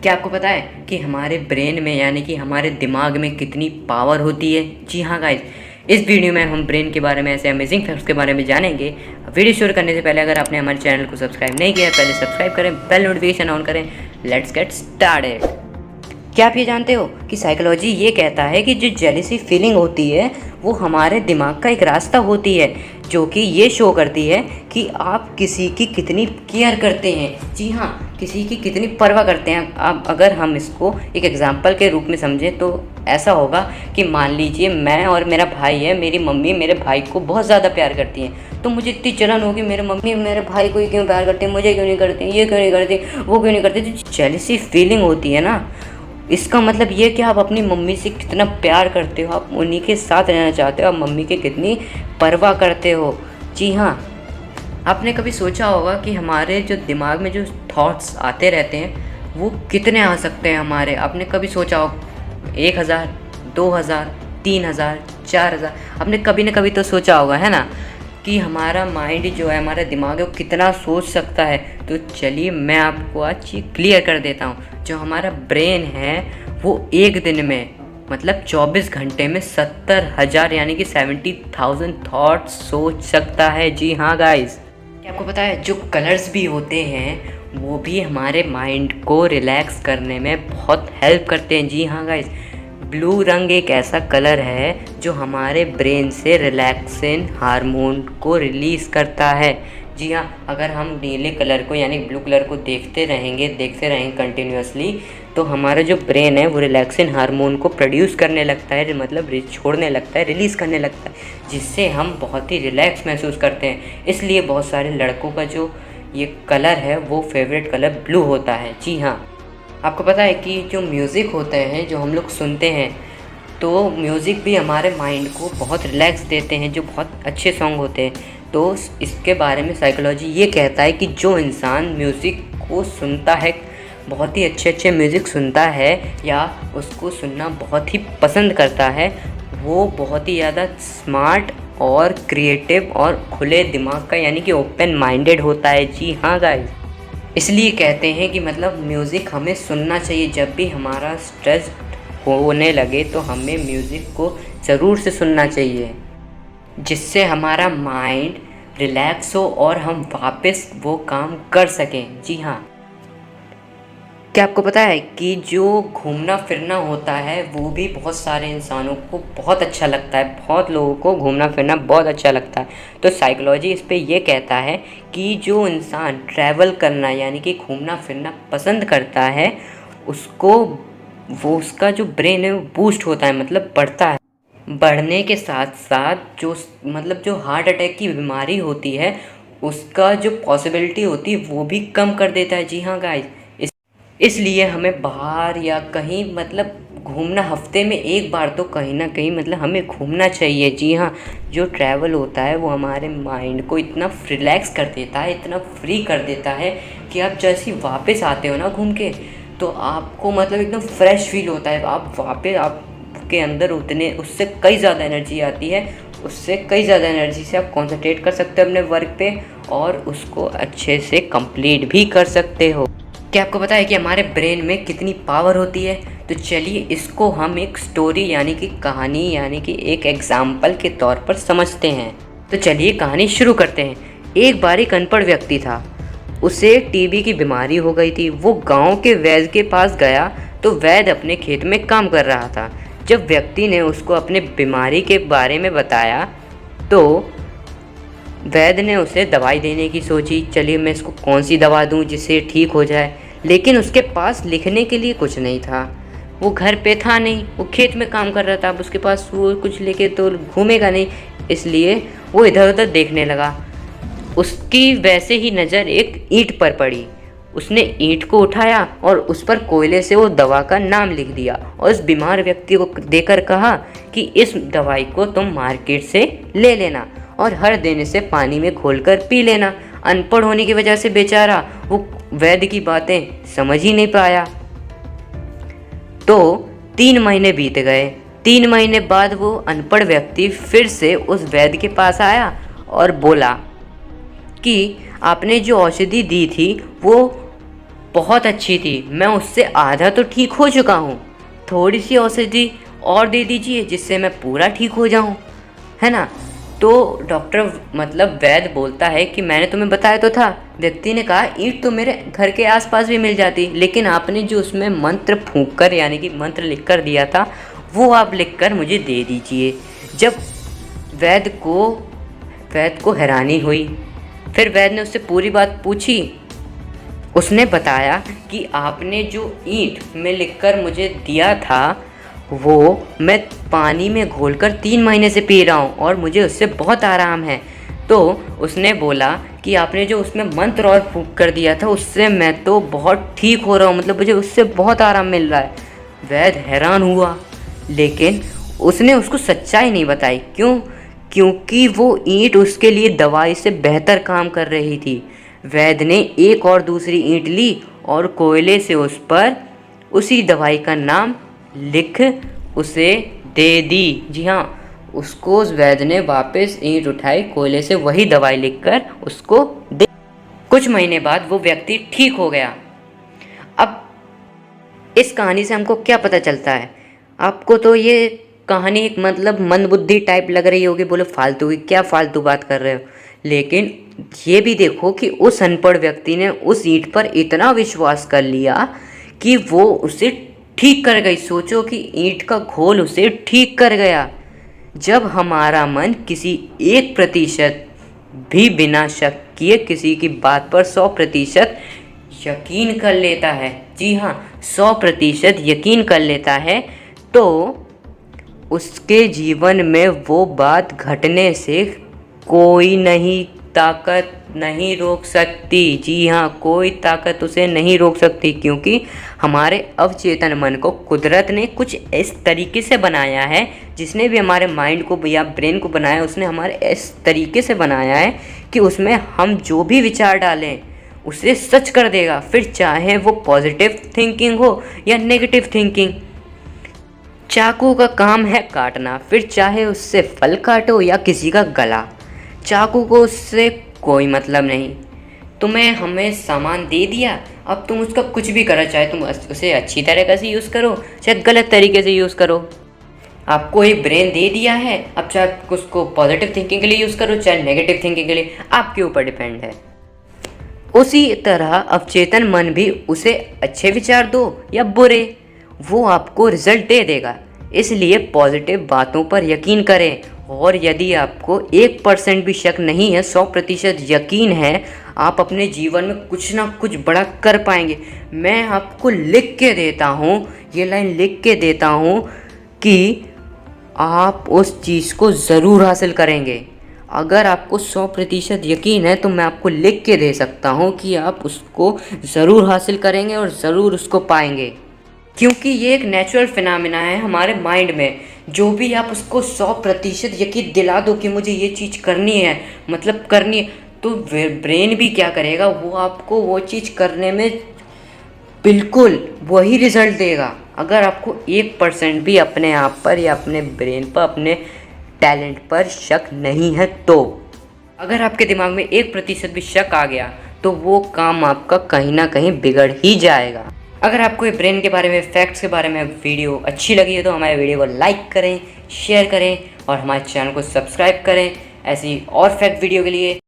क्या आपको पता है कि हमारे ब्रेन में यानी कि हमारे दिमाग में कितनी पावर होती है? जी हाँ गाइस, इस वीडियो में हम ब्रेन के बारे में ऐसे अमेजिंग फैक्ट्स के बारे में जानेंगे। वीडियो शुरू करने से पहले अगर आपने हमारे चैनल को सब्सक्राइब नहीं किया है पहले सब्सक्राइब करें, बेल नोटिफिकेशन ऑन करें। Let's get started. क्या आप ये जानते हो कि साइकोलॉजी ये कहता है कि जो जेलिसी फीलिंग होती है वो हमारे दिमाग का एक रास्ता होती है जो कि ये शो करती है कि आप किसी की कितनी केयर करते हैं। जी हाँ, किसी की कितनी परवाह करते हैं आप। अगर हम इसको एक एग्जांपल के रूप में समझें तो ऐसा होगा कि मान लीजिए मैं और मेरा भाई है, मेरी मम्मी मेरे भाई को बहुत ज़्यादा प्यार करती हैं, तो मुझे इतनी जलन होगी मेरे मम्मी मेरे भाई को क्यों प्यार करते हैं, मुझे क्यों नहीं करते, ये क्यों नहीं करते, वो क्यों नहीं करते। जो जेलिसी फीलिंग होती है ना, इसका मतलब ये कि आप अपनी मम्मी से कितना प्यार करते हो, आप उन्हीं के साथ रहना चाहते हो, आप मम्मी की कितनी परवाह करते हो। जी हाँ, आपने कभी सोचा होगा कि हमारे जो दिमाग में जो थॉट्स आते रहते हैं वो कितने आ सकते हैं हमारे। आपने कभी सोचा हो 1000, 2000, 3000, 4000, आपने कभी ना कभी तो सोचा होगा, है ना, कि हमारा माइंड जो है, हमारा दिमाग है, वो कितना सोच सकता है। तो चलिए मैं आपको आज ये क्लियर कर देता हूँ। जो हमारा ब्रेन है वो एक दिन में मतलब 24 घंटे में 70,000 यानी कि 70,000 थॉट्स सोच सकता है। जी हाँ गाइस, क्या आपको पता है जो कलर्स भी होते हैं वो भी हमारे माइंड को रिलैक्स करने में बहुत हेल्प करते हैं। जी हाँ गाइस, ब्लू रंग एक ऐसा कलर है जो हमारे ब्रेन से रिलैक्सेन हार्मोन को रिलीज़ करता है। जी हाँ, अगर हम नीले कलर को यानी ब्लू कलर को देखते रहेंगे कंटिन्यूसली, तो हमारा जो ब्रेन है वो रिलैक्सेन हार्मोन को प्रोड्यूस करने लगता है, मतलब छोड़ने लगता है, रिलीज़ करने लगता है, जिससे हम बहुत ही रिलैक्स महसूस करते हैं। इसलिए बहुत सारे लड़कों का जो ये कलर है वो फेवरेट कलर ब्लू होता है। जी हाँ, आपको पता है कि जो म्यूज़िक होते हैं जो हम लोग सुनते हैं, तो म्यूज़िक भी हमारे माइंड को बहुत रिलैक्स देते हैं, जो बहुत अच्छे सॉन्ग होते हैं। तो इसके बारे में साइकोलॉजी ये कहता है कि जो इंसान म्यूज़िक को सुनता है, बहुत ही अच्छे अच्छे म्यूज़िक सुनता है या उसको सुनना बहुत ही पसंद करता है, वो बहुत ही ज़्यादा स्मार्ट और क्रिएटिव और खुले दिमाग का यानी कि ओपन माइंडेड होता है। जी हाँ गाइस, इसलिए कहते हैं कि मतलब म्यूज़िक हमें सुनना चाहिए। जब भी हमारा स्ट्रेस होने लगे तो हमें म्यूज़िक को ज़रूर से सुनना चाहिए, जिससे हमारा माइंड रिलैक्स हो और हम वापस वो काम कर सकें। जी हाँ, क्या आपको पता है कि जो घूमना फिरना होता है वो भी बहुत सारे इंसानों को बहुत अच्छा लगता है, बहुत लोगों को घूमना फिरना बहुत अच्छा लगता है। तो साइकोलॉजी इस पे ये कहता है कि जो इंसान ट्रैवल करना यानी कि घूमना फिरना पसंद करता है उसको वो उसका जो ब्रेन है वो बूस्ट होता है, मतलब बढ़ता है। बढ़ने के साथ साथ जो मतलब जो हार्ट अटैक की बीमारी होती है उसका जो पॉसिबिलिटी होती है वो भी कम कर देता है। जी हाँ गाइस, इसलिए हमें बाहर या कहीं मतलब घूमना, हफ्ते में एक बार तो कहीं ना कहीं मतलब हमें घूमना चाहिए। जी हाँ, जो ट्रैवल होता है वो हमारे माइंड को इतना रिलैक्स कर देता है, इतना फ्री कर देता है कि आप जैसे ही वापस आते हो ना घूम के, तो आपको मतलब एकदम फ्रेश फील होता है। आप वापस आपके अंदर उतने उससे कई ज़्यादा एनर्जी आती है, उससे कई ज़्यादा एनर्जी से आप कॉन्सेंट्रेट कर सकते हो अपने वर्क पे और उसको अच्छे से कंप्लीट भी कर सकते हो। क्या आपको पता है कि हमारे ब्रेन में कितनी पावर होती है? तो चलिए इसको हम एक स्टोरी यानी कि कहानी यानी कि एक एग्जाम्पल के तौर पर समझते हैं। तो चलिए कहानी शुरू करते हैं। एक बार एक अनपढ़ व्यक्ति था, उसे टीबी की बीमारी हो गई थी। वो गांव के वैद्य के पास गया तो वैद्य अपने खेत में काम कर रहा था। जब व्यक्ति ने उसको अपने बीमारी के बारे में बताया तो वैद्य ने उसे दवाई देने की सोची। चलिए मैं इसको कौन सी दवा दूं जिससे ठीक हो जाए, लेकिन उसके पास लिखने के लिए कुछ नहीं था। वो घर पे था नहीं, वो खेत में काम कर रहा था। अब उसके पास वो कुछ लेके तो घूमेगा नहीं, इसलिए वो इधर उधर देखने लगा। उसकी वैसे ही नज़र एक ईंट पर पड़ी। उसने ईंट को उठाया और उस पर कोयले से वो दवा का नाम लिख दिया और उस बीमार व्यक्ति को देकर कहा कि इस दवाई को तुम मार्केट से ले लेना और हर दिन इसे पानी में घोलकर पी लेना। अनपढ़ होने की वजह से बेचारा वो वैद्य की बातें समझ ही नहीं पाया। तो 3 महीने बीत गए। 3 महीने बाद वो अनपढ़ व्यक्ति फिर से उस वैद्य के पास आया और बोला कि आपने जो औषधि दी थी वो बहुत अच्छी थी, मैं उससे आधा तो ठीक हो चुका हूँ, थोड़ी सी औषधि और दे दीजिए जिससे मैं पूरा ठीक हो जाऊँ, है ना। तो डॉक्टर मतलब वैद्य बोलता है कि मैंने तुम्हें बताया तो था। व्यक्ति ने कहा ईंट तो मेरे घर के आसपास भी मिल जाती, लेकिन आपने जो उसमें मंत्र फूंक कर यानी कि मंत्र लिख कर दिया था वो आप लिख कर मुझे दे दीजिए। जब वैद्य को हैरानी हुई, फिर वैद्य ने उससे पूरी बात पूछी। उसने बताया कि आपने जो ईंट में लिखकर मुझे दिया था वो मैं पानी में घोलकर 3 महीने से पी रहा हूँ और मुझे उससे बहुत आराम है। तो उसने बोला कि आपने जो उसमें मंत्र और फूंक कर दिया था उससे मैं तो बहुत ठीक हो रहा हूँ, मतलब मुझे उससे बहुत आराम मिल रहा है। वैद्य हैरान हुआ, लेकिन उसने उसको सच्चाई नहीं बताई। क्यों? क्योंकि वो ईंट उसके लिए दवाई से बेहतर काम कर रही थी। वैद्य ने एक और दूसरी ईंट ली और कोयले से उस पर उसी दवाई का नाम लिख उसे दे दी। जी हाँ, उसको उस वैद्य ने वापस ईंट उठाई, कोयले से वही दवाई लिखकर उसको दे। कुछ महीने बाद वो व्यक्ति ठीक हो गया। अब इस कहानी से हमको क्या पता चलता है? आपको तो ये कहानी एक मतलब मंदबुद्धि टाइप लग रही होगी, बोलो फालतू की, क्या फालतू बात कर रहे हो। लेकिन ये भी देखो कि उस अनपढ़ व्यक्ति ने उस ईंट पर इतना विश्वास कर लिया कि वो उसे ठीक कर गई। सोचो कि ईंट का घोल उसे ठीक कर गया। जब हमारा मन किसी 1% भी बिना शक किए किसी की बात पर 100% यकीन कर लेता है, जी हाँ 100% यकीन कर लेता है, तो उसके जीवन में वो बात घटने से कोई नहीं ताकत नहीं रोक सकती। जी हाँ, कोई ताकत उसे नहीं रोक सकती, क्योंकि हमारे अवचेतन मन को कुदरत ने कुछ इस तरीके से बनाया है, जिसने भी हमारे माइंड को या ब्रेन को बनाया उसने हमारे इस तरीके से बनाया है कि उसमें हम जो भी विचार डालें उसे सच कर देगा, फिर चाहे वो पॉजिटिव थिंकिंग हो या नेगेटिव थिंकिंग। चाकू का काम है काटना, फिर चाहे उससे फल काटो या किसी का गला, चाकू को उससे कोई मतलब नहीं। तुम्हें हमें सामान दे दिया, अब तुम उसका कुछ भी करो, चाहे तुम उसे अच्छी तरीके से यूज़ करो चाहे गलत तरीके से यूज़ करो। आपको एक ब्रेन दे दिया है, अब चाहे उसको पॉजिटिव थिंकिंग के लिए यूज़ करो चाहे नेगेटिव थिंकिंग के लिए, आपके ऊपर डिपेंड है। उसी तरह अवचेतन मन भी उसे अच्छे विचार दो या बुरे, वो आपको रिजल्ट दे देगा। इसलिए पॉजिटिव बातों पर यकीन करें, और यदि आपको 1% भी शक नहीं है, 100% यकीन है, आप अपने जीवन में कुछ ना कुछ बड़ा कर पाएंगे। मैं आपको लिख के देता हूँ, ये लाइन लिख के देता हूँ कि आप उस चीज़ को ज़रूर हासिल करेंगे। अगर आपको 100% यकीन है तो मैं आपको लिख के दे सकता हूँ कि आप उसको ज़रूर हासिल करेंगे और ज़रूर उसको पाएंगे, क्योंकि ये एक नेचुरल फिनोमेना है हमारे माइंड में। जो भी आप उसको 100% यकीन दिला दो कि मुझे ये चीज़ करनी है, मतलब करनी है, तो ब्रेन भी क्या करेगा, वो आपको वो चीज़ करने में बिल्कुल वही रिज़ल्ट देगा। अगर आपको 1% भी अपने आप पर या अपने ब्रेन पर, अपने टैलेंट पर शक नहीं है, तो अगर आपके दिमाग में 1% भी शक आ गया तो वो काम आपका कहीं ना कहीं बिगड़ ही जाएगा। अगर आपको ये ब्रेन के बारे में, फैक्ट्स के बारे में वीडियो अच्छी लगी है तो हमारे वीडियो को लाइक करें, शेयर करें और हमारे चैनल को सब्सक्राइब करें ऐसी और फैक्ट वीडियो के लिए।